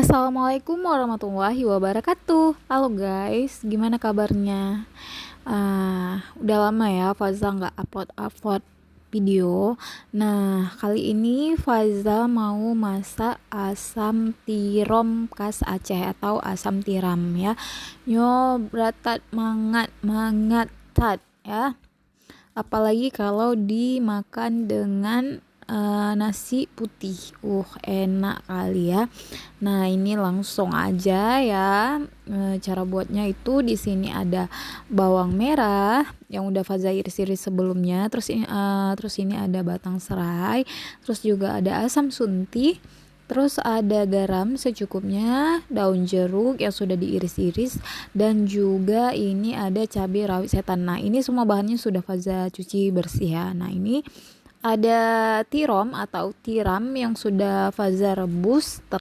Assalamualaikum warahmatullahi wabarakatuh. Halo guys, gimana kabarnya? Udah lama ya Faza nggak upload video. Nah, kali ini Faza mau masak asam tiram khas Aceh atau asam tiram ya. Nyo beratat mangat mangat tat ya. Apalagi kalau dimakan dengan nasi putih. Enak kali ya. Nah, ini langsung aja ya. Cara buatnya itu di sini ada bawang merah yang udah Faza iris-iris sebelumnya. Terus ini ada batang serai, terus juga ada asam sunti. Terus ada garam secukupnya, daun jeruk yang sudah diiris-iris, dan juga ini ada cabai rawit setan. Nah, ini semua bahannya sudah Faza cuci bersih ya. Nah, ini ada tiram atau tiram yang sudah Faza rebus